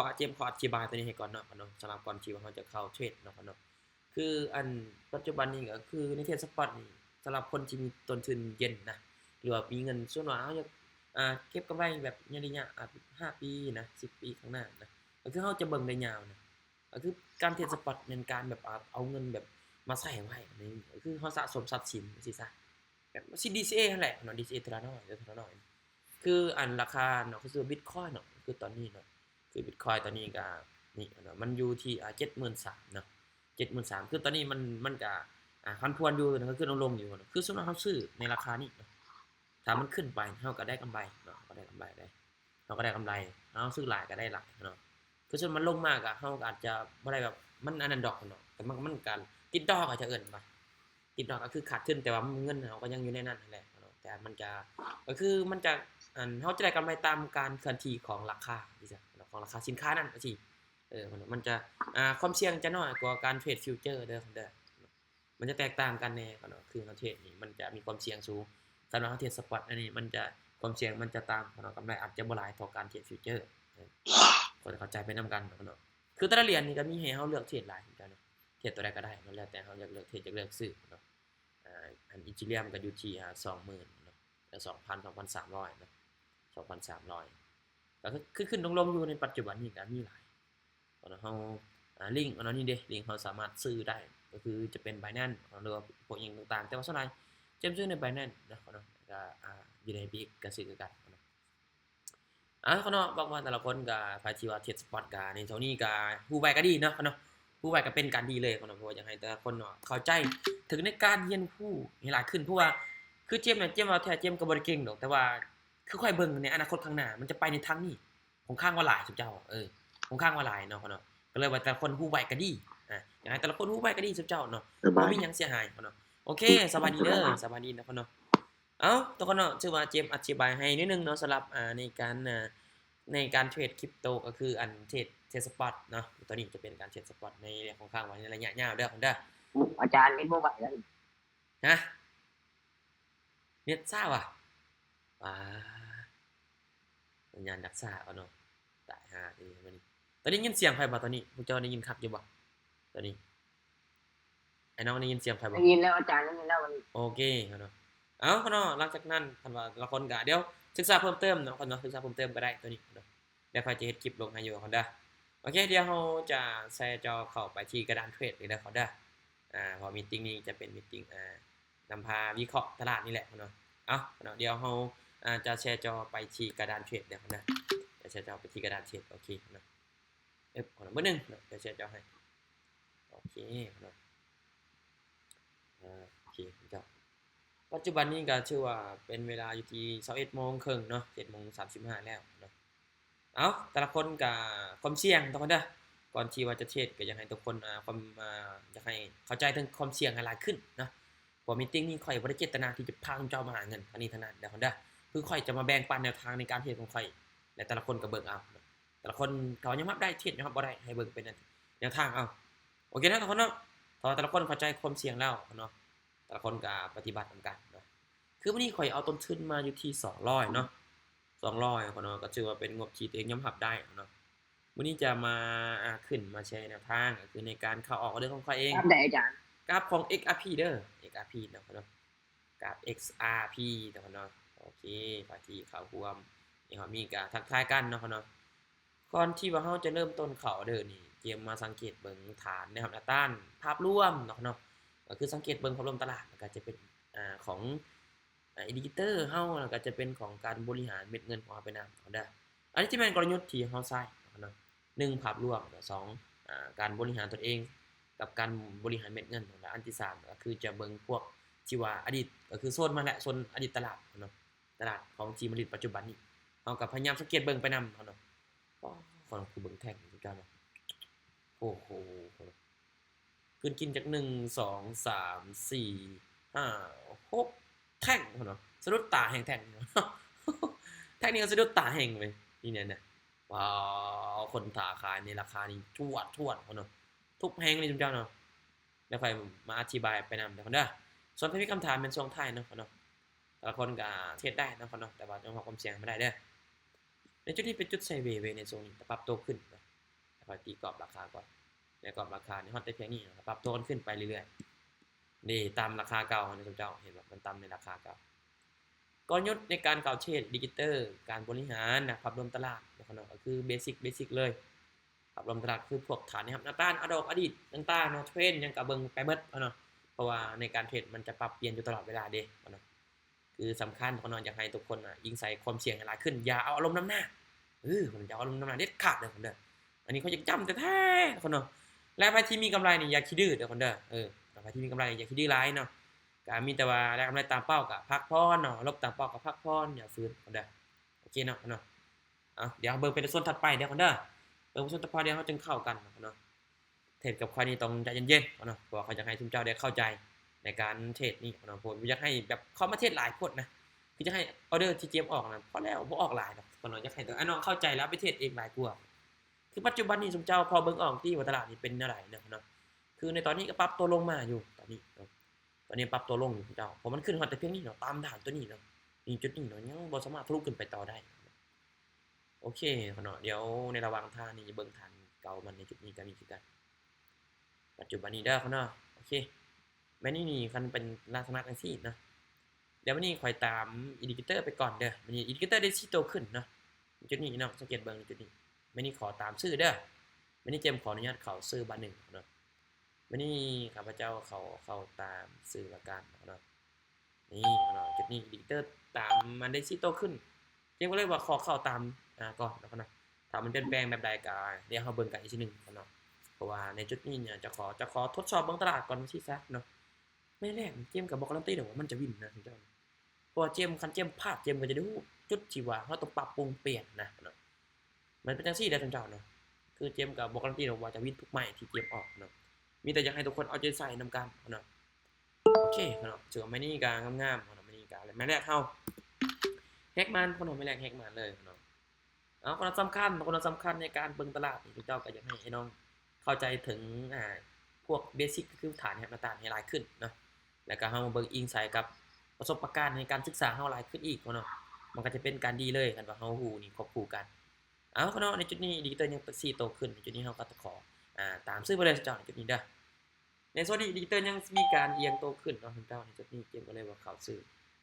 ขออธิบายตัวนี้ให้ก่อนเนาะสำหรับก่อนที่ว่าเราจะเข้าเทรดเนาะคืออันปัจจุบันนี้ก็คือในเทรดสปอตนี่สำหรับคนที่มีต้นทุนเย็นนะหรือว่ามีเงินส่วนว่าเราอยากเก็บกำไรแบบระยะ5 ปีนะ10 ปีข้างหน้านะก็คือเราจะเบิ่งได้ยาวนะก็คือการเทรดสปอตเป็นการแบบเอาเงินแบบมาใส่ไว้นี่ก็คือเราสะสมทรัพย์สินจังซี่ซะแบบ DCA นั่นแหละเนาะ DCA ทีละน้อยทีละน้อยคืออันราคาเนาะคือ Bitcoin เนาะคือตอนนี้เนาะ คือบิตคอยน์ตอนนี้ก็นี่เนาะมันอยู่ที่73,000เนาะ73,000คือตอนนี้มันก็พันพวนอยู่นะก็ขึ้นลงๆอยู่เนาะคือส่วนมากเราซื้อในราคานี้เนาะถ้ามันขึ้นไปเราก็ได้กำไรเนาะก็ได้กำไรได้เราก็ได้กำไรเราซื้อหลายก็ได้หลายเนาะคือส่วนมันลงมากอะเราก็อาจจะบ่ได้แบบมันอันนั้นดอกเนาะแต่มันการติดดอกอาจจะเอิ้นว่าติดดอกก็คือขาดทุนแต่ว่าเงินเราก็ยังอยู่ในนั้นนั่นแหละเนาะแต่มันจะก็คือมันจะเราจะได้กำไรตามการเคลื่อนที่ของราคาที่จะของราคาสินค้านั้นจังซี่มันจะความเสี่ยงจะน้อยกว่าการเทรดฟิวเจอร์เด้อมันจะแตกต่างกันแน่เนาะคือเราเทรดนี่มันจะมีความเสี่ยงสูงสำหรับเราเทรดสปอตอันนี้มันจะความเสี่ยงมันจะตามเนาะกำไรอาจจะบ่หลายเท่าการเทรดฟิวเจอร์ก็เข้าใจไปนำกันเนาะคือแต่ละเหรียญนี่ก็มีให้เราเลือกเทรดหลายเหมือนกันเนาะเทรดตัวใดก็ได้มันแล้วแต่เราอยากเลือกเทรดอยากเลือกซื้อเนาะอัน Ethereum ก็อยู่ที่20,000เนาะ2,000 2,300เนาะ2,300ก็คือขึ้นลงๆอยู่ในปัจจุบันนี้ก็มีหลายเฮาลิงก์อันนั้นนี่เด้ลิงก์เราสามารถซื้อได้ก็คือจะเป็น Binance หรือว่าพวกอิหยังต่างๆแต่ว่าส่วนใหญ่จะซื้อใน Binance เนาะก็อยู่ใน BX ก็ซื้อคือกันเนาะเนาะบอกว่าแต่ละคนก็ไผที่ว่าเทรดสปอตก็ในเท่านี้ก็ฮู้ไว้ก็ดีเนาะฮู้ไว้ก็เป็นการดีเลยเพราะว่าอยากให้แต่ละคนเนาะเข้าใจถึงในการเรียนรู้ให้หลายขึ้นเพราะว่าคือเจมส์น่ะเจมส์ว่าแท้เจมส์ก็บ่ได้เก่งดอกแต่ว่าคือค่อยเบิ่งในอนาคตข้างหน้ามันจะไปในทางนี้ค่อนข้างว่าหลายซุเจ้าค่อนข้างว่าหลายเนาะก็เลยว่าแต่ละคนฮู้ไว้ก็ดีอยากให้แต่ละคนฮู้ไว้ก็ดีซุเจ้าเนาะบ่มีหยังเสียหายเนาะโอเคสวัสดีเด้อสวัสดีนะเนาะเอ้าทุกคนเนาะถือว่าเจมส์อธิบายให้นิดนึงเนาะสำหรับในการเทรดคริปโตก็คืออันเทรดสปอตเนาะตัวนี้จะเป็นการเทรดสปอตในค่อนข้างว่าในระยะยาวเด้อเด้ออาจารย์เล่นบ่ไหวแล้วฮะเน็ตซ่าว่ะว้าสัญญาณดักซ่าเอาเนาะตายห่านี่มันตอนนี้ยินเสียงไผบ่ตอนนี้พวกเจ้าได้ยินคักอยู่บ่ตอนนี้ไอ้น้องได้ยินเสียงไผบ่ได้ยินแล้วอาจารย์ได้ยินแล้วมันโอเคเนาะเอ้าเนาะหลังจากนั้นคันว่าละคนก็เดี๋ยวศึกษาเพิ่มเติมเนาะเนาะศึกษาเพิ่มเติมก็ได้ตัวนี้เนาะเดี๋ยวค่อยจะเฮ็ดคลิปลงให้อยู่เด้อโอเคเดี๋ยวเราจะแชร์จอเข้าไปที่กระดานเทรดเลยเด้อเด้อเพราะมีตติงนี้จะเป็นมีตติงนำพาวิเคราะห์ตลาดนี่แหละเนาะเนาะเดี๋ยวเราจะแชร์จอไปที่กระดานเทรดเด้อนะจะแชร์จอไปที่กระดานเทรดโอเคเนาะเบิ่งนึงเนาะเดี๋ยวแชร์จอให้โอเคเนาะโอเคเจ้าปัจจุบันนี้ก็ชื่อว่าเป็นเวลาอยู่ที่ 21:30 นเนาะ 7:35 แล้วเนาะแต่ละคนก็ความเสี่ยงทุกคนเด้อก่อนที่ว่าจะเทรดก็อยากให้ทุกคนอยากให้เข้าใจถึงความเสี่ยงให้หลายขึ้นเนาะเพราะมีตติงนี้ข้อยบ่ได้เจตนาที่จะพาเจ้ามาหาเงินอันนี้เท่านั้นเด้อคนเด้อคือข้อยจะมาแบ่งปันแนวทางในการเทรดของข้อยและแต่ละคนก็เบิ่งเอาแต่ละคนเขายอมรับได้เทรดยอมรับบ่ได้ให้เบิ่งเป็นแนวทางเอาโอเคนะทุกคนเนาะพอแต่ละคนเข้าใจความเสี่ยงแล้วเนาะแต่ละคนก็ปฏิบัตินำกันเนาะคือวันนี้ข้อยเอาต้นทุนมาอยู่ที่200เนาะ200เนาะก็ถือว่าเป็นงบที่ตัวเองยอมรับได้เนาะวันนี้จะมาขึ้นมาแชร์แนวทางก็คือในการเข้าออกเรื่องของข้อยเองครับได้อาจารย์กราฟของ XRP เด้อ XRP เนาะกราฟ XRP เนาะโอเคพาที่เข้าร่วมนี่ครับมีการทักทายกันเนาะก่อนที่ว่าเราจะเริ่มต้นเข้าเด้อนี่เตรียมมาสังเกตเบิ่งฐานนะครับแนวต้านภาพรวมเนาะก็คือสังเกตเบิ่งภาพรวมตลาดก็จะเป็นของอินดิเคเตอร์เฮาแล้วก็จะเป็นของการบริหารเม็ดเงินของเราไปนำเด้ออันนี้จะเป็นกลยุทธ์ที่เฮาใช้เนาะ1ภาพรวม2การบริหารตนเองกับการบริหารเม็ดเงินและอันที่3ก็คือจะเบิ่งพวกที่ว่าอดีตก็คือโซนมาและโซนอดีตตลาดเนาะตลาดของจีนผลิตปัจจุบันนี้เฮาก็พยายามสังเกตเบิ่งไปนำเนาะคนคือเบิ่งแท่งคือกันเนาะโอ้โหขึ้นกินจาก1 2 3 4 5 6แท่งเนาะสะดุดตาแห่งแท่งแท่งนี้ก็สะดุดตาแห่งเลยนี่เนี่ยนะว้าวคนตาขายในราคานี้ทวดเนาะทุกแห่งเลยจุ๊เจ้าเนาะแล้วค่อยมาอธิบายไปนำเด้อเด้อส่วนถ้ามีคำถามเป็นช่วงท้ายเนาะแต่ละคนก็เทรดได้เนาะแต่ว่าต้องความเสี่ยงไม่ได้เด้อในจุดที่เป็นจุดไซด์เวย์ในโซนนี้ปรับตัวขึ้น ค่อยตีกรอบราคาก่อนในกรอบราคานี่ฮอตได้เพียงนี้นะครับปรับตัวขึ้นไปเรื่อยๆนี่ตามราคาเก่านะทุกเจ้าเห็นว่ามันต่ำในราคาเก่ากลยุทธ์ในการเก่าเทรดดิจิตอลการบริหารนะภาพรวมตลาดนะครับก็คือเบสิกเลยภาพรวมตลาดคือพวกฐานนะครับหน้าต้านอดอดีตต่างๆเนาะเทรนยังกับเบิ่งไปเบิดเนาะเพราะว่าในการเทรดมันจะปรับเปลี่ยนอยู่ตลอดเวลาเด้เนาะคือสำคัญอยากให้ทุกคนยิงใส่ความเสี่ยงให้หลายขึ้นอย่าเอาอารมณ์นำหน้าผมจะเอาอารมณ์นำหน้าเด็ดขาดเลยผมเด้ออันนี้เขาจะจำแต่แท้คนเนาะและใครที่มีกำไรนี่อย่าขี้ดื้อเด้อคนเด้อใครที่มีกำไรอย่าขี้ดื้อร้ายเนาะก็มีแต่ว่าได้กำไรตามเป้ากับพักพรเนาะลบตามเป้ากับพักพรอย่าฟื้นคนเด้อโอเคเนาะเดี๋ยวเบิ่งเป็นส่วนถัดไปเด้อคนเด้อเบิ่งส่วนถัดไปเดี๋ยวเขาจึงเข้ากันเนาะเทรดกับใครนี่ต้องใจเย็นๆเนาะเพราะเขาจะให้ทุกเจ้าได้เข้าใจในการเทรดนี่เนาะผมอยากให้แบบเข้ามาเทรดหลายคนนะคือจะให้ออเดอร์ที่เจมออกนะพอแล้วบ่ออกหลายดอกคนอยากให้น้องเข้าใจแล้วไปเทรดเองหลายกว่าคือปัจจุบันนี้ทุกเจ้าพอเบิ่งออกที่ว่าตลาดนี่เป็นอะไรเนาะคือในตอนนี้ก็ปรับตัวลงมาอยู่ตอนนี้ปรับตัวลงอยู่เจ้าเพราะมันขึ้นฮอดแต่เพียงนี้เนาะตามฐานตัวนี้เนาะนี่จุดนี้เนาะยังบ่สามารถทะลุขึ้นไปต่อได้โอเคเนาะเดี๋ยวในระหว่างทางนี่จะเบิ่งฐานเก่ามันในจุดนี้ก็มีคือกันปัจจุบันนี้เด้อเนาะโอเคแม่นี่คันเป็นลักษณะจังซี่เนาะเดี๋ยววันนี้ค่อยตามอินดิเคเตอร์ไปก่อนเด้อวันนี้อินดิเคเตอร์ได้4ตัวขึ้นเนาะจุดนี้เนาะสังเกตเบิ่งจุดนี้วันนี้ขอตามชื่อเด้อวันนี้เจมขออนุญาตเข้าชื่อบัน1เนาะวันนี้ข้าพเจ้าเข้าตามสื่อละกันเนาะนี่เนาะจุดนี้อินดิเคเตอร์ตามมันได้4ตัวขึ้นเจมก็เลยว่าขอเข้าตามก่อนแล้วนะถ้ามันเปลี่ยนแปลงแบบใดก็เดี๋ยวเฮาเบิ่งกันอีกทีนึงเนาะเพราะว่าในจุดนี้เนี่ยจะขอทดสอบเบิ่งตลาดก่อนว่าซะเนาะไม่แรกเจมก็บ่การันตีดอกว่ามันจะวินนะทุกเจ้าเพราะว่าเจมคันเจมพลาดเจมก็จะได้รู้จุดที่ว่าเฮาต้องปรับปรุงเปลี่ยนนะเนาะมันเป็นจังซี่เด้อทุกเจ้าเนาะคือเจมก็บ่การันตีดอกว่าจะวินทุกไม้ที่เจมออกเนาะมีแต่อยากให้ทุกคนเอาใจใส่นำกันเนาะโอเคเนาะเจอไม้นี่ก็งามๆเนาะไม้นี่ก็ไม้แรกเฮาแฮกมันคนไม้แรกแฮกมันเลยเนาะคนสำคัญในการเบิ่งตลาดนี่ทุกเจ้าก็อยากให้น้องเข้าใจถึงพวกเบสิกคือฐานแฮกต่างๆให้หลายขึ้นเนาะแล้วก็เฮามาเบิ่งอิงใส่กับประสบการณ์ในการศึกษาเฮาหลายขึ้นอีกเนาะมันก็จะเป็นการดีเลยคันว่าเฮาฮู้นี่ควบคู่กันเนาะในจุดนี้ดิจิทัลยัง4โตขึ้นในจุดนี้เฮาก็ขอตามซื้อไปเลยเจ้าในจุดนี้เด้อในส่วนนี้ดิจิทัลยังมีการเอียงโตขึ้นเนาะเจ้าในจุดนี้เกมก็เลยว่าเข้าซื้อ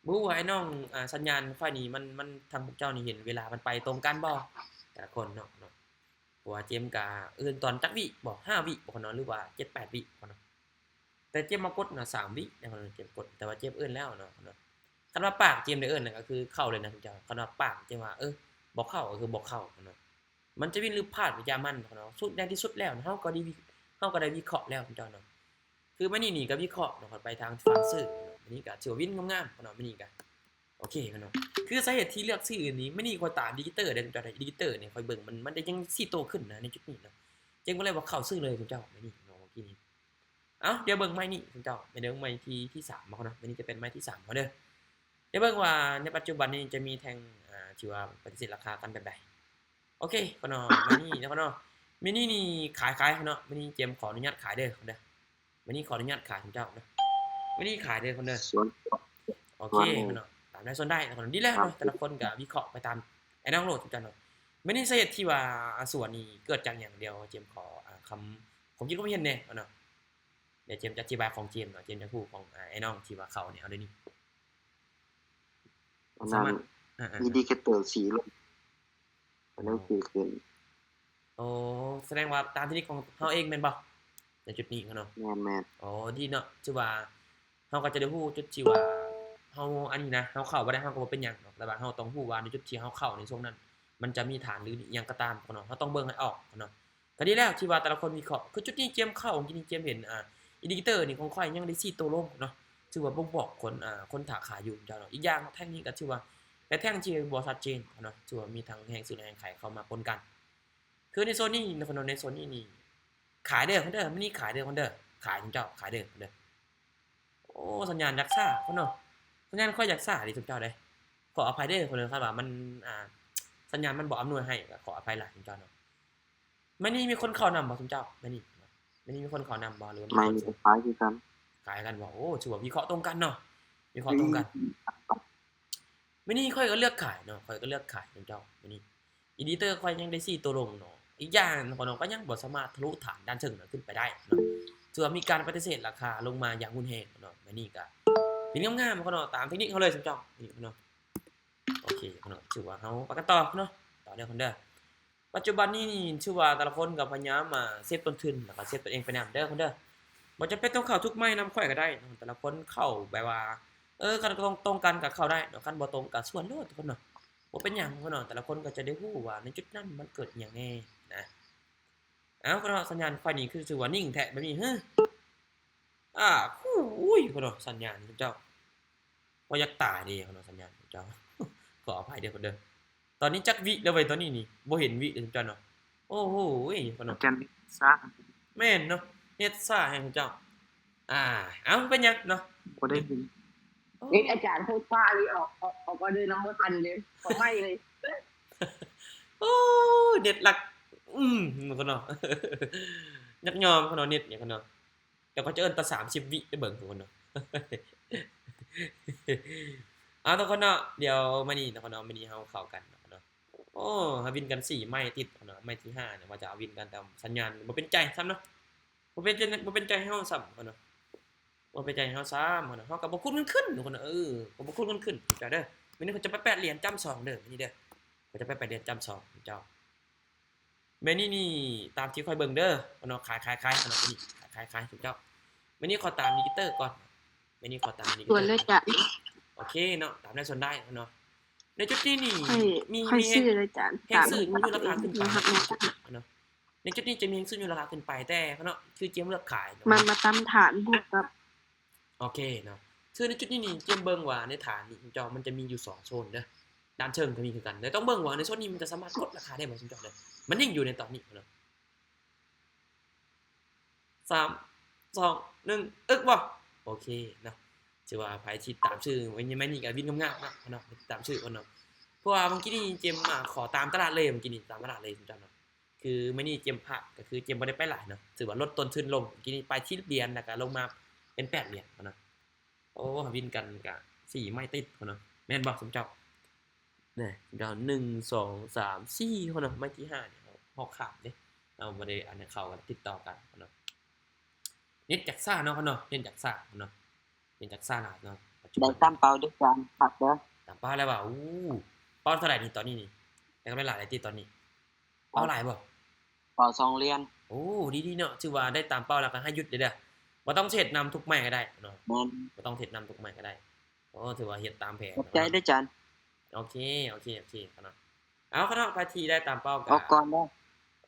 บ่รู้ว่าไอ้น้องสัญญาณไฟนี้มันทางพวกเจ้านี่เห็นเวลามันไปตรงกันบ่แต่ละคนเนาะเพราะว่าเจมก็ตอนจักวิบ่5วิบ่เนาะหรือว่า7-8วิบ่เนาะแต่เจมมากดน่ะ3วินะครับเจมกดแต่ว่าเจมเแล้วเนาะคันว่าปากเจมได้น่ะก็คือเข้าเลยนะทุกเจ้าคันว่าปากเจมว่าบ่เข้าก็คือบ่เข้าเนาะมันจะวินหรือพลาดวิจามันเนาะสุดในที่สุดแล้วเฮาก็ได้วิเคราะห์แล้วทุกเจ้าเนาะคือมื้อนี้ก็วิเคราะห์เนาะไปทางฝั่งซื้อเนาะมื้อนี้ก็ถือว่าวินงามๆเนาะมื้อนี้ก็โอเคเนาะคือสาเหตุที่เลือกซื้ออันนี้มื้อนี้ค่อยตามดิจิทัลเด้อทุกเจ้าดิจิทัลนี่ค่อยเบิ่งมันได้ยัง4โตขึ้นนะในจุดนี้เนาะเจมก็เลยว่าเข้าซื้อเลยทุกเจ้ามื้อนี้เนาะเมื่อกี้นี้เดี๋ยวเบิ่งไม้นี้ทุกเจ้าเดี๋ยวไม้ที่3บ่เนาะมื้อนี้จะเป็นไม้ที่3เด้อเดี๋ยวเบิ่งว่าในปัจจุบันนี้จะมีแท่งที่ว่าปฏิเสธราคากันแบบใดโอเคเนาะมื้อนี้เนาะมื้อนี้นี่ขายเนาะมื้อนี้เจมขออนุญาตขายเด้อมื้อนี้ขออนุญาตขายทุกเจ้าเนาะมื้อนี้ขายเด้อเด้อโอเคเนาะตามได้ส่วนได้เนาะดีแล้วเนาะแต่ละคนก็วิเคราะห์ไปตามไอ้น้องโหลดทุกเจ้าเนาะมื้อนี้สาเหตุที่ว่าส่วนนี้เกิดจากอย่างเดียวเจมขอคำผมคิดว่าไม่เห็นแน่เนาะเดี๋ยวเจมจะอธิบายของเจมเนาะเจมจะพูดของไอ้น้องที่ว่าเขาเนี่ยเอาเดี๋ยวนี้สามารถอินดิเคเตอร์สีลงนั่นคือขึ้นแสดงว่าตามที่นี่ของเฮาเองแม่นบ่ในจุดนี้เนาะแม่นดีเนาะที่ว่าเฮาก็จะได้ฮู้จุดที่ว่าเฮาอันนี้นะเฮาเข้าบ่ได้เฮาก็บ่เป็นหยังเนาะแต่ว่าเฮาต้องฮู้ว่าในจุดที่เฮาเข้าในช่วงนั้นมันจะมีฐานหรืออิหยังก็ตามเนาะเฮาต้องเบิ่งให้ออกเนาะก็ดีแล้วที่ว่าแต่ละคนวิเคราะห์คือจุดนี้เจมเข้าที่นี่เจมเห็นอินดิเคเตอร์นี่ของข่อยยังได้4ตัวลงเนาะถือว่าบ่งบอกคนถาขายอยู่เจ้าเนาะอีกอย่างแท่งนี้ก็ถือว่าแต่แท่งที่บ่ชัดเจนเนาะถือว่ามีทั้งแห่งซื้อและแห่งขายเข้ามาปนกันคือในโซนนี้ในโซนนี้นี่ขายเด้อมื้อนี้ขายเด้อขายเจ้าขายเด้อสัญญาณยักษ์ซ่าเนาะสัญญาณค่อยยักษ์ซ่าดิทุกเจ้าเด้ขออภัยเด้อเด้อครับว่ามันสัญญาณมันบ่อำนวยให้ก็ขออภัยหลายทุกเจ้าเนาะมื้อนี้มีคนเข้านำบ่ทุกเจ้ามื้อนี้มีคนเข้านำบ่หรือว่าไม่มีขายคือกันขายกันบ่ถือว่าวิเคราะห์ตรงกันเนาะวิเคราะห์ตรงกันมื้อนี้ค่อยก็เลือกขายเนาะค่อยก็เลือกขายทุกเจ้ามื้อนี้อินดิเคเตอร์ค่อยยังได้4ตัวลงเนาะ อีกอย่างพ่อน้องก็ยังบ่สามารถทะลุฐานด้านเชิงขึ้นไปได้เนาะถือว่ามีการปฏิเสธราคาลงมาอย่างรุนแรงเนาะมื้อนี้ก็เป็นงามๆพ่อน้องตามเทคนิคเขาเลยสำเจ้านี่พ่อน้องโอเคพ่อน้องถือว่าเฮาไปกันต่อเนาะต่อเด้อเพิ่นเด้อปัจจุบันนี้นี่ชื่อว่าแต่ละคนก็พยายามมาเซฟต้นทุนแล้วก็เซฟตัวเองไปนำเด้อเพิ่นเด้อบ่จำเป็นต้องเข้าทุกไม้นำข่อยก็ได้แต่ละคนเข้าแบบว่าคันตรงกันก็เข้าได้เนาะคันบ่ตรงก็ส่วนโลดทุกคนเนาะบ่เป็นหยังพ่อน้องแต่ละคนก็จะได้ฮู้ว่าในจุดนั้นมันเกิดอิหยังแน่นะอ้าวพ่อน้องสัญญาณข่อยนี่คือถือว่านิ่งแท้แบบนี้อุ้ยพ่อน้องสัญญาณเจ้าบ่อยากตายเด้พ่อน้องสัญญาณเจ้า ขออภัยเด้อพ่นเด้อตอนนี้จักวิแล้วเว้ยตอนนี้นี่บ่เห็นวิเลยเจ้าเนาะโอ้โหพ่อน้อง อาจารย์ซะ แม่นเนาะเฮ็ดซ่าให้เจ้าเอ้าเป็นหยังเนาะ บ่ได้ยิน นี่อาจารย์พูดฟ้านี่ออกก็เดินน้ำบ่ทันเลยก็ไม่เลย โอ้เน็ตหลักพ่นเนาะ ยักยอมพ่นเนาะเน็ตเนี่ยพ่นเนาะเดี๋ยวก็จะเอิ้นต่อ30วิได้เบิ่งพ่นเนาะ ทุกคนเนาะเดี๋ยวมื้อนี้เนาะพ่นเนาะมื้อนี้เฮาเข้ากันเนาะพ่นเนาะโอ้เฮาวินกัน4ไม้ติดพ่นเนาะไม้ที่5เนี่ยว่าจะเอาวินกันแต่สัญญาณบ่เป็นใจซ้ำเนาะบ่เป็นใจให้เฮาซ้ำพ่นเนาะบ่เป็นใจให้เฮาซ้ำพ่นเนาะเฮาก็บ่คุ้นกันขึ้นทุกคนเนาะก็บ่คุ้นกันขึ้นจ้าเด้อมื้อนี้เขาจะไป8เหรียญจำ2เด้อมื้อนี้เด้อเขาจะไป8เหรียญจำ2เจ้ามื้อนี้นี่ตามที่ค่อยเบิ่งเด้อพ่นเนาะขายๆพ่นเนาะมื้อนี้ขายๆทุกเจ้ามื้อนี้ขอตามมิเตอร์ก่อนมื้อนี้ขอตามมิเตอร์ ส่วนเลยจ้ะ โอเคเนาะตามได้ส่วนได้เนาะในจุดนี้นี่มี ค่อย แฮ ซื้ ง อเลยจ้ะ แฮงซื้อมีราคาขึ้นไป ครับ เนาะในจุดนี้จะมีแฮงซื้อมีราคาขึ้นไปแต่เนาะคือเจมเลือกขายเนาะ มันมาตำฐานบวกกับ โอเคเนาะคือในจุดนี้นี่เจมเบิ่งว่าในฐานนี่จอมันจะมีอยู่2โซนเด้อด้านเชิงก็มีคือกันแต่ต้องเบิ่งว่าในโซนนี้มันจะสามารถกดราคาได้บ่คุณจอเด้อมันยังอยู่ในตอนนี้เนาะ3 2 1บ่โอเคเนาะถือว่าไผที่ตามชื่อไว้ยังไม่นี่ก็วินงามๆเนาะตามชื่อเพิ่นเนาะเพราะว่าเมื่อกี้นี่เจมขอตามตลาดเลยเมื่อกี้นี่ตามตลาดเลยคุณจอเนาะคือมื้อนี้เจมพลาดก็คือเจมบ่ได้ไปหลายเนาะถือว่าลดต้นทุนลงเมื่อกี้นี่ไปที่เหรียญแล้วก็ลงมาเป็น8เหรียญเนาะโอ้วินกันก็4ไม้ติดเนาะแม่นบ่สมเจ้านี่เจ้า1 2 3 4เนาะไม้ที่5เนี่ยเฮาขาดเด้เอาบ่ได้อันนี้เข้ากันติดต่อกันเนาะเน็ตจากซ่าเนาะเนาะเน็ตจากซ่าเนาะเน็ตจากซ่าหลายเนาะปัจจุ ได้ บัน ตามเป้าด้วยกันครับเด้อ ตามเป้าแล้วว่าเป้าเท่าไหร่นี่ตอนนี้นี่แต่ก็ไม่หลายติตอนนี้เป้าหลายบ่ เป้า2เหรียญ โอ้ดีๆเนาะถือว่าได้ตามเป้าแล้วก็ให้หยุดเด้อบ่ต้องเทรดนำทุกไม้ก็ได้เนาะ แม่น บ่ต้องเทรดนำทุกไม้ก็ได้โอ้ถือว่าเฮ็ดตามแผน ขอบใจด้วยอาจารย์ โอเคเนาะเอาเนาะไปทีได้ตามเป้าก็ ออกก่อนเด้อ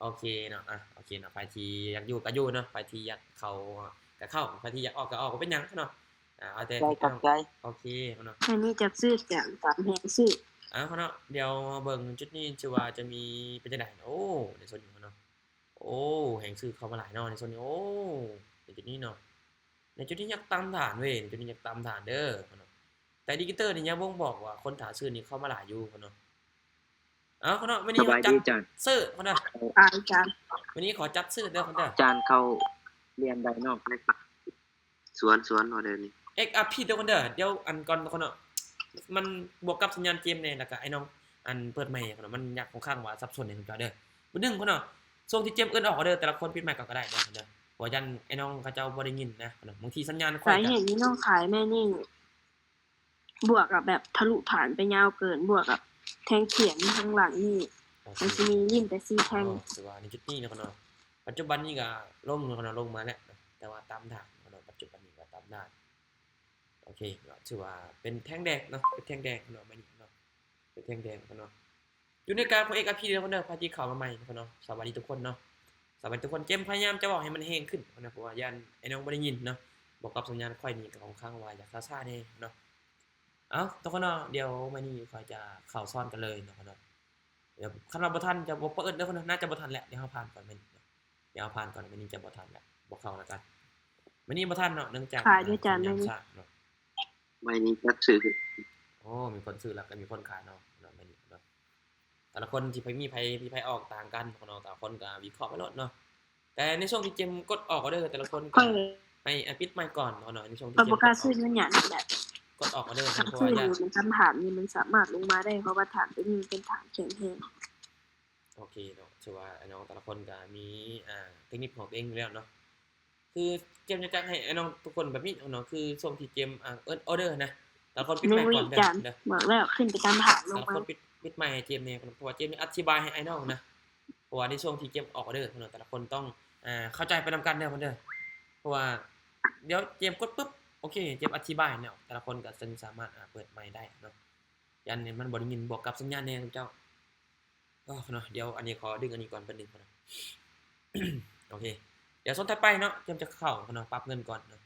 โอเคเนาะโอเคเนาะไปทีอยากอยู่ก็อยู่เนาะไปทีอยากเข้าก็เข้าไปทีอยากออกก็ออกบ่เป็นหยังเนาะเอาแต่ ใจขอบใจ โอเคเนาะ อันนี้จะซื้อจ้ะตามแหงซื้อ เนาะเดี๋ยวมาเบิ่งจุดนี้ชื่อว่าจะมีเป็นจังได๋โอ้ในโซนนี้เนาะโอ้แห่งซื้อเข้ามาหลายเนาะในโซนนี้โอ้ในจุดนี้เนาะในจุดนี้อยากตามฐานเว้ยในจุดนี้อยากตามฐานเด้อเนาะแต่ดิจิตอลนี่ยังบ่งบอกว่าคนถาซื้อนี่เข้ามาหลายอยู่เนาะเนาะวัน ส นี้ บาย จั ดี บ อาจารย์ ซื้อเนาะ ตายจ้ะ วันนี้ขอจับซื้อเด้อเด้อ อาจารย์เข้าเรียนใดนอกได้ปะสวนว่าเด้อนี่ XRP เด้อเด้อเดี๋ยวอันก่อนเนาะมันบวกกับสัญญาณเกมเนี่ยแล้วก็ไอ้น้องอันเปิดใหม่เนาะมันอยากค่อนข้างว่าสับสนในคุณจอเด้อบ่นึงเนาะช่วงที่เกมเอิ้นออกเด้อแต่ละคนปิดไมค์ก่อนก็ได้เด้อบ่ยันไอ้น้องเขาเจ้าบ่ได้ยินนะบางทีสัญญาณค่อ สาย เหตุนี้น้องขายแม่นี่บวกกับแบบทะลุฐานไปยาวเกินบวกกับแทงเขียนข้างหลังนี่มันจะมีริมแต่4แทง ถือว่าในจุดนี้เนาะปัจจุบันนี้ก็ลงเนาะลงมาแล้วแต่ว่าตามทางเนาะปัจจุบันนี้ก็ตามได้โอเคก็ถือว่าเป็นแท่งแดงเนาะเป็นแท่งแดงเนาะมันเนาะเป็นแท่งแดงเนาะอยู่ในการของ XRP เด้อเด้อพาที่เข้ามาใหม่เนาะสวัสดีทุกคนเนาะสวัสดีทุกคนเกมพยายามจะบอกให้มันแห้งขึ้นนะเพราะว่ายันไอ้น้องบ่ได้ยินเนาะบอกกับสัญญาณค่อยนี่ก็ค่อนข้างว่าอยากซ่าๆแน่เนาะทุกคนเนาะเดี๋ยวมื้อนี้ค่อยจะเข้าซ่อนกันเลยเนาะเดี๋ยวคันว่าบ่ทันจะบ่เปิดเด้อคนน่าจะบ่ทันแหละเดี๋ยวเฮาผ่านก่อนมื้อนี้เดี๋ยวเฮาผ่านก่อนมื้อนี้จะบ่ทันแล้วบ่เข้าแล้วกันมื้อนี้บ่ทันเนาะเนื่องจาก ขายด้วยจานได้ไหม เนาะ ไม่นี้จักซื้อ โอ้มีคนซื้อแล้วก็มีคนขายเนาะมื้อนี้เนาะแต่ละคนสิมีไผออกต่างกันเนาะแต่ละคนก็วิเคราะห์ไปโลดเนาะแต่ในช่วงที่เจมกดออกก็เด้อแต่ละคนก็ ค่อย ให้ปิดไมค์ก่อนเนาะในช่วงที่ ก็ เจ บ่ ม กล้าซื้อมันหยังแบบ กดออกก็เด้อ ถ้า เพราะ ซื้อ ว่า อยู่มันคำถามนี่มันสามารถลงมาได้เพราะว่าฐานตัวนี้มันเป็นฐานแข็งแรง โอเคเนาะถือว่าไอ้น้องแต่ละคนก็มีเทคนิคของตัวเองอยู่แล้วเนาะคือเจมส์จะจัดให้ไอ้น้องทุกคนแบบนี้เนาะคือช่วงที่เจมส์ออร์เดอร์นะแต่ละคนปิด ใน ไมค์ วิ ก่อนเด้อ จารณ์ เด้อ บอกแล้วขึ้นไปตามฐานล แต่ ง ละ มา คนปิดไมค์ให้เจมส์เนี่ยเพราะว่าเจมส์นี่อธิบายให้ไอ้น้องนะเพราะว่าในช่วงที่เจมส์ออกออร์เดอร์เนาะแต่ละคนต้องเข้าใจไปนำกันเด้อเพิ่นเด้อเพราะว่าเดี๋ยวเจมส์กดปุ๊บโอเคเจมส์อธิบายแล้วแต่ละคนก็จึงสามารถเปิดไมค์ได้เนาะยันเนี่ยมันบ่ได้ยินบวกกับสัญญาณแน่เจ้าเนาะเดี๋ยวอันนี้ขอดึงอันนี้ก่อนเป็นนึงก่อนนะ โอเคเดี๋ยวโซนถัดไปเนาะเตรียมจะเข้าเนาะปรับเงินก่อนเนาะ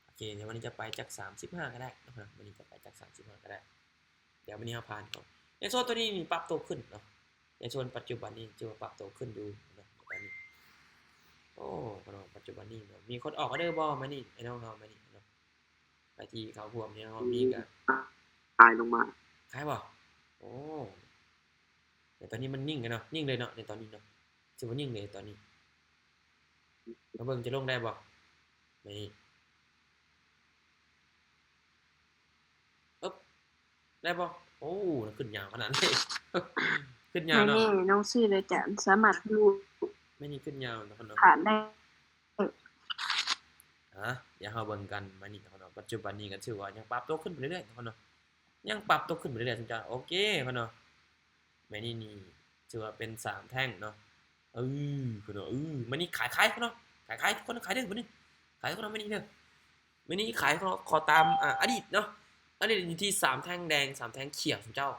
โอเคเดี๋ยววันนี้จะไปจาก35ก็ได้นะครับวันนี้จะไปจาก35ก็ได้เดี๋ยววันนี้เราผ่านก่อนในโซนตัวนี้มีปรับตัวขึ้นเนาะในโซนปัจจุบันนี้จะปรับตัวขึ้นอยู่เนาะตอนนี้โอ้เนาะปัจจุบันนี้เนาะมีคนออกออเดอร์บ่มานี่ไอ้น้องเฮามานี่เนาะไปที่เขาพวกนี้เฮามีก็ ตายลงมา ขายบ่โอ้แต่ตอนนี้มันนิ่งกันเนาะนิ่งเลยเนาะในตอนนี้เนาะถือว่านิ่งเลยตอนนี้แล้วเบิ่งจะลงได้บ่ไม่อึ๊บได้บ่โอ้ขึ้นยาวขนาดนี้ ขึ้นยาว ไม่ เนาะ แน่น้องชื่อเลยจานสามารถรู้ ไม่นี่ขึ้นยาวเนาะเนาะ ผ่านได้ เดี๋ยวเราเบิ่งกันมานี่เนาะปัจจุบันนี้ก็ถือว่ายังปรับตัวขึ้นไปเรื่อยๆเนาะยังปรับตัวขึ้นไปเรื่อยๆจังๆโอเคเนาะแม่นี่ถือว่าเป็น3แท่งเนาะเนาะมันนี่ขายเนาะขายทุกคนขายเด้อมื้อนี้ขายทุกคนมื้อนี้เด้อมื้อนี้ขายขอตามอดีตเนาะอดีตอยู่ที่3แท่งแดง3แท่งเขียวเจ้า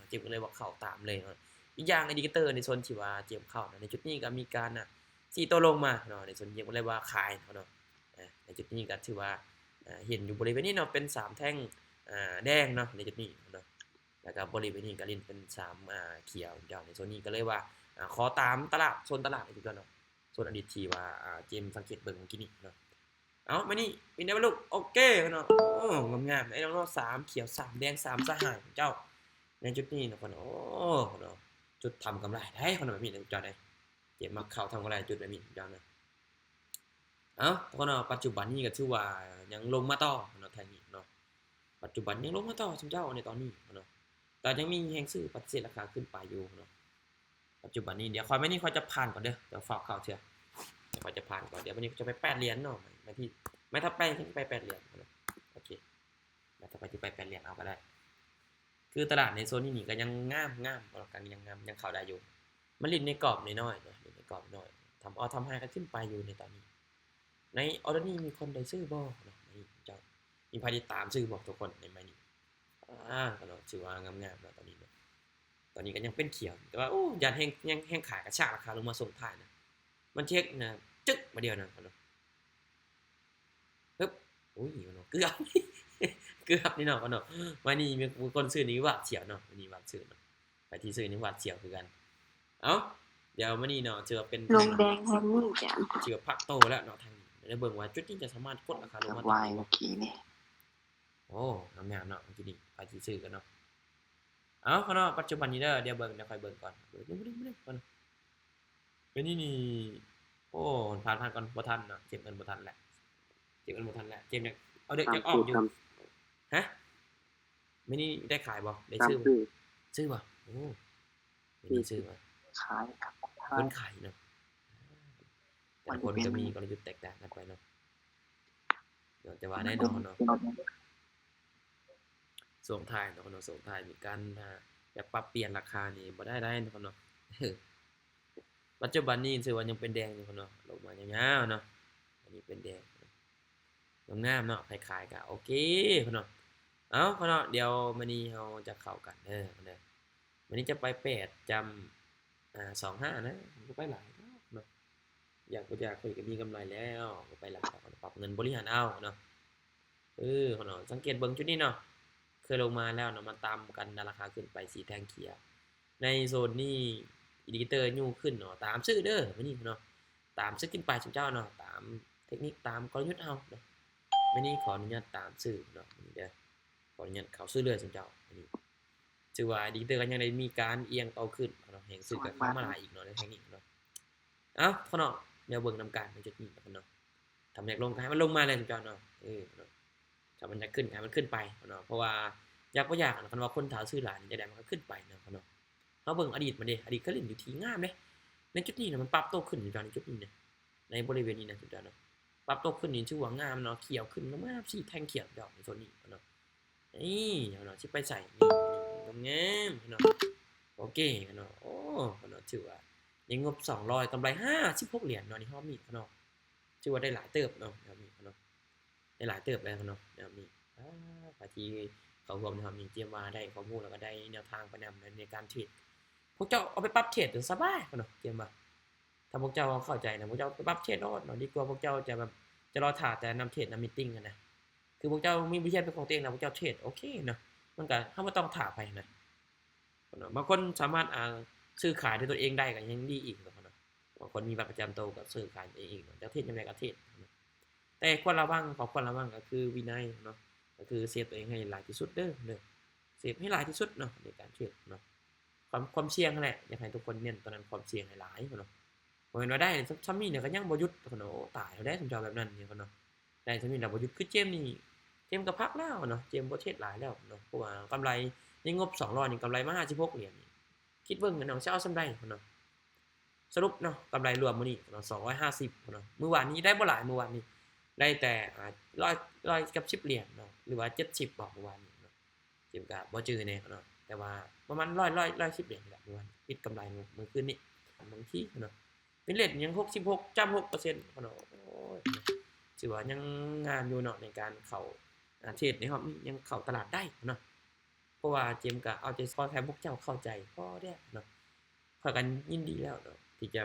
เจ็บก็เลยว่าเข้าตามเลยเนาะอีกอย่างอินดิเคเตอร์ในโซนที่ว่าเจ็บเข้าในจุดนี้ก็มีการ4ตัวลงมาเนาะในโซนเจ็บก็เลยว่าขายเนาะในจุดนี้ก็ถือว่าเห็นอยู่บริเวณนี้เนาะเป็น3แท่งแดงเนาะในจุดนี้เนาะแล้วก็บริเวณนี้ก็เล่นเป็น3เขียวเจ้าในโซนนี้ก็เลยว่าขอตามตลาดโซนตลาดอีกแล้วเนาะโซนอดีตที่ว่าเจมสังเกตเบิ่งเมื่อกี้นี่เนาะเอามานี่เป็นได้บ่ลูกโอเคเนาะโอ้งามๆไอ้น้องๆ3เขียว3แดง3สหายเจ้าในจุดนี้เนาะเนาะเนาะจุดทำกำไรได้คนแบบนี้เจ้าได้เจมมักเข้าทำกำไรจุดแบบนี้เจ้านะคนปัจจุบันนี้ก็ถือว่ายังลงมาต่อเนาะแทนนี้เนาะปัจจุบันยังลงมาต่อซุมเจ้าในตอนนี้เนาะแต่ยังมีแฮงซื้อปฏิเสธราคาขึ้นไปอยู่เนาะปัจจุบันนี้เดี๋ยวค่อยไม่จะผ่านก่อนเด้อเดี๋ยวฝากข่าวเถอะเดี๋ยวค่อยจะผ่านก่อนเดี๋ยววันนี้จะไป8เหรียญเนาะมาที่ไม่ถ้าไปถึงไป8เหรียญเนาะโอเคแล้วถ้าไปที่ไป8เหรียญเอาก็ได้คือตลาดในโซนนี้ก็ยังงามกันยังงามยังเข้าได้อยู่มันลิ้นในกรอบน้อยๆเนาะในกรอบน้อยทำให้ก็ขึ้นไปอยู่ในตอนนี้ในออเดอร์นี้มีคนได้ซื้อบ่เนาะนี่เจ้ามีพาดิตามซื้อบ่ทุกคนในไม้นี้ก็เนาะถือว่างามๆเนาะตอนนี้เนาะตอนนี้ก็ยังเป็นเขียวแต่ว่ายันแห้งขายกระชากราคาลงมาส่งท้ายนะมันเช็คนะจึ๊กมาเดียวนะเนาะปึ๊บเนาะเกือบ เกือบนี่เนาะเนาะวันนี้มีคนซื้อนี้หวาดเสียวเนาะวันนี้หวาดซื้อเนาะไปที่ซื้อนี้หวาดเสียวคือกันเดี๋ยวมื้อนี้เนาะเจอเป็นลงแดงแทนนี่จาน เจอพักโตแล้วเนาะทางนี้ได้เบิ่งว่าจุดนี้จะสามารถกดราคาลงมา วายเมื่อกี้นี่ โอ้งามๆเนาะเมื่อกี้นี่ไปที่ซื้อกันเนาะเนาะปัจจุบันนี้เด้อเดี๋ยวค่อยเบิ่งก่อนเบิ่งก่อนเป็นนี่ผ่านก่อนบ่ทันเนาะเก็บเงินบ่ทันแหละเก็บเงินบ่ทันแล้วเก็บยังเอาเด็กยังออกอยู่ฮะไม่นี่ได้ขายบ่ได้ซื้อบ่ไม่นี่ซื้อบ่ ขายครับ คนขายเนาะแต่ละคนจะมีกลยุทธ์แตกต่างกันไปเนาะเดี๋ยวจะว่าได้เนาะส่งท้ายเนาะส่งท้ายมีการแบบปรับเปลี่ยนราคานี่บ่ได้เนาะปัจจุบันนี้ถือว่ายังเป็นแดงอยู่เนาะลงมายาวๆเนาะอันนี้เป็นแดงงามๆเนาะคล้ายๆกันโอเคเนาะเนาะเดี๋ยวมื้อนี้เราจะเข้ากันเด้อวันนี้จะไป8จำ25นะผมก็ไปหลายเนาะอยากคุยกันมีกำไรแล้วก็ไปหลายปรับเงินบริหารเอาเนาะเนาะสังเกตเบิ่งจุดนี้เนาะเคยลงมาแล้วเนาะมันตามกันราคาขึ้นไปสีแท่งเขียวในโซนนี้อินดิเคเตอร์ยู่ขึ้นเนาะตามซื้อเด้อมื้อนี้เนาะตามซื้อขึ้นไปซุมเจ้าเนาะตามเทคนิคตามกลยุทธ์เอาเนาะมื้อนี้ขออนุญาตตามซื้อเนาะนี่เด้อขออนุญาตเข้าซื้อเรื่อยซุมเจ้าอันนี้ถือว่าอินดิเคเตอร์ก็ยังได้มีการเอียงโตขึ้นเนาะแห่งซื้อก็เข้ามาหลายอีกเนาะในเทคนิคเนาะเนาะเดี๋ยวเบิ่งนำการในจุดนี้เนาะทำอยากลงให้มันลงมาเลยซุมเจ้าเนาะเนาะถ้ามันจะขึ้นให้มันขึ้นไปเนาะเพราะว่าอยากบ่อยากคันว่าคนถาซื้อหลายจะได้มันก็ขึ้นไปเนาะ เฮาเบิ่งอดีตมาเด้อดีตเขาเล่นอยู่ที่งามเด้ในจุดนี้น่ะมันปรับโตขึ้นอยู่ในจุดนี้เนี่ยในบริเวณนี้นะจุดนั้นเนาะปรับโตขึ้นนี่ถือว่างามเนาะเขียวขึ้นงามๆสีแท่งเขียวดอกในโซนนี้เนาะนี่เนาะสิไปใส่นี่งามๆเนาะโอเคเนาะโอ้เนาะถือว่าในงบ200กำไร56เหรียญเนาะนี่เฮามีเนาะถือว่าได้หลายเติบเนาะนะครับนี่เนาะได้หลายเติบแล้วเนาะนะครับนี่ปาที่เขารวมนะครับมีเตรียมมาได้ข้อมูลแล้วก็ได้แนวทางไปนำในการเทรดพวกเจ้าเอาไปปรับเทรดสบายเนาะเตรียมมาถ้าพวกเจ้าเข้าใจนะพวกเจ้าไปปรับเทรดรอดเนาะดีกว่าพวกเจ้าจะแบบจะรอถ่าแต่นำเทรดนำมีตติ้งกันนะคือพวกเจ้ามีวิธีเป็นของตัวเองนะพวกเจ้าเทรดโอเคเนาะมันก็เฮาบ่ต้องถ่าไปนะบางคนสามารถซื้อขายด้วยตัวเองได้ก็ยังดีอีกเนาะบางคนมีบัตรประจำตัวก็ซื้อขายเองเนาะจะเทรดยังไงก็เทรดแต่ควรระวังขอควรระวังก็คือวินัยเนาะก็คือเซฟตัวเองให้หลายที่สุดเด้อเซฟให้หลายที่สุดเนาะในการเทรดเนาะความเสี่ยงนั่นแหละอยากให้ทุกคนเน้นตอนนั้นความเสี่ยงให้หลายเนาะบ่แม่นว่าได้ซ้ำนี่เนี่ยก็ยังบ่หยุดเนาะตายแล้วได้สมเจ้าแบบนั้นเนี่ยเนาะได้ซ้ำนี่แล้วบ่หยุดคือเจมนี่เจมก็พักแล้วเนาะเจมบ่เทรดหลายแล้วเนาะเพราะว่ากำไรในงบ200นี่กำไรมา56เหรียญนี่คิดเบิ่งเนาะสิเอาส่ำใดเนาะสรุปเนาะกำไรรวมมื้อนี้เนาะ250เนาะมื้อวานนี้ได้บ่หลายมื้อวานนี้ได้แต่100กับ10เหรียญเนาะหรือว่า70บอกมื้อวานนี้เนาะเจมก็บ่จื้อแน่เนาะแต่ว่าประมาณ110เหรียญแหละมื้อวานคิดกำไรมื้อคืนนี้บางทีเนาะเป็นเรทยัง66.6%เนาะโอ้ยถือว่ายังงามอยู่เนาะในการเข้าเทรดนี่ครับยังเข้าตลาดได้เนาะเพราะว่าเจมก็เอาใจขอให้พวกเจ้าเข้าใจพอแล้วเนาะขอกันยินดีแล้วเนาะที่จะ